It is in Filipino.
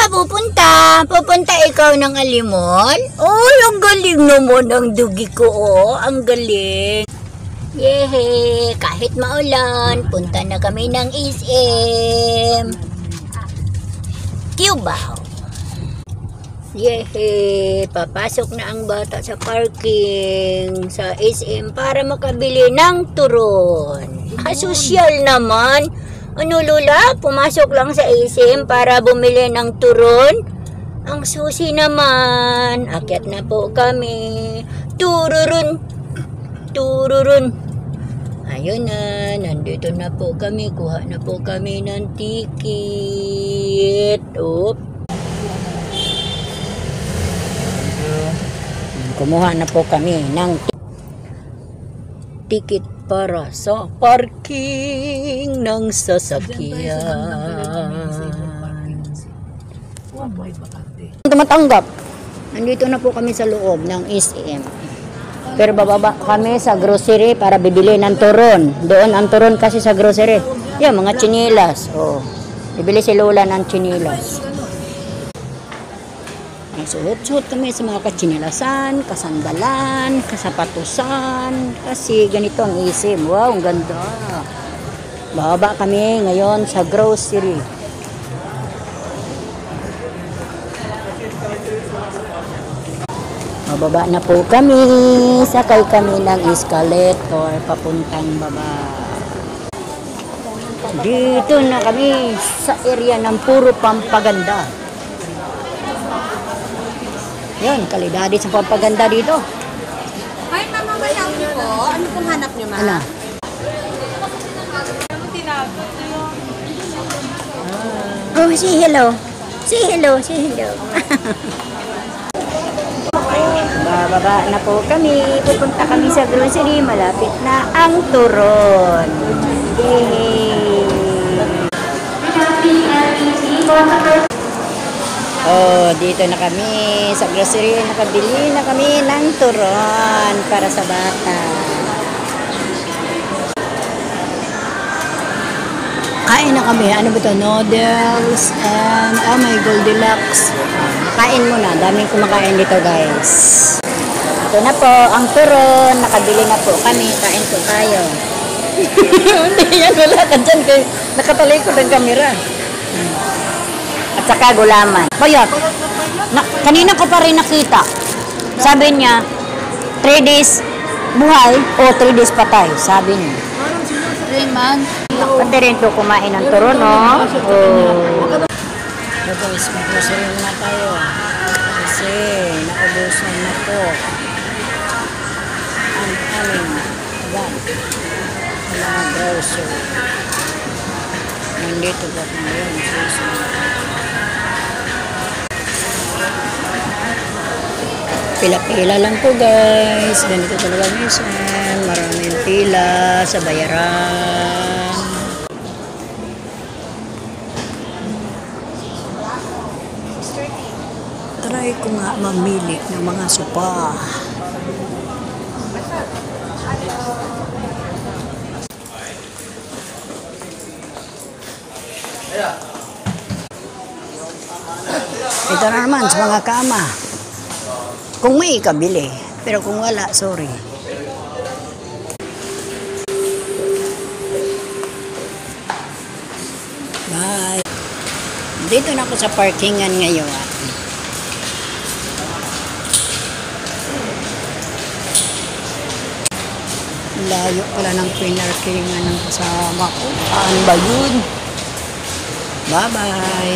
ka pupunta? Pupunta ikaw ng Alimon? Oh, ang galing naman ng dugi ko, oh. Ang galing. Yehe, kahit maulan, punta na kami ng SM. Cubao. Yehe, papasok na ang bata sa parking sa SM para makabili ng turon. Asosyal naman. Ano Lola, pumasok lang sa SM para bumili ng turon? Ang susi naman. Akyat na po kami. Tururun. Tururun. Ayun na, nandito na po kami. Kuha na po kami ng ticket. Oop. Kumuha na po kami ng ticket para sa parking ng sasakyan. Tumatanggap. Nandito na po kami sa loob ng SM. Pero bababa kami sa grocery para bibili ng turon. Doon ang turon kasi sa grocery. Yan, mga chinilas. Oh. Bibili si Lola ng chinilas. Suot-suot kami sa mga kachinilasan, kasandalan, kasapatusan. Kasi ganito ang isim. Wow, ang ganda. Bababa kami ngayon sa grocery. Bababa na po kami. Sakay kami ng escalator papuntang baba. Dito na kami sa area ng puro pampaganda. Yan, kalidadi sa pampaganda dito. Hi, Mama, mayaw niyo po. Ano pong hanap niyo, Ma? Ano? Oh, say hello. Say hello, say hello. Bababa na po kami. Pupunta kami sa grocery. Malapit na ang turon. Yay! Oh, dito na kami sa grocery. Nakabili na kami ng turon para sa bata. Kain na kami. Ano ba ito? Noodles and my Goldilocks. Kain muna. Daming kumakain dito, guys. Ito na po ang turon. Nakabili na po kami. Kain po tayo. Hindi yan. Wala ka dyan. Nakatalikod ang kamera. At saka gulaman. Bayot. Kanina ko pa rin nakita. Sabi niya, 3 days buhay o 3 days patay. Sabi niya. 3 months. Pwede rin ito kumain ng turon, no? Oh. So guys, mag-grocery na tayo. Kasi naubusan na po ang aming mga grocery. Nandito ba ngayon? Pila-pila lang po guys. Ganito talaga minsan. Maraming pila sa bayaran. Try ko nga mamili ng mga sopa. Ito na naman sa mga kama. Kung may ikabili. Pero kung wala, sorry. Bye. Dito na ako sa parkingan ngayon. Layo pala ng pinarkingan ng kasama ko. Ano ba yun? Bye-bye.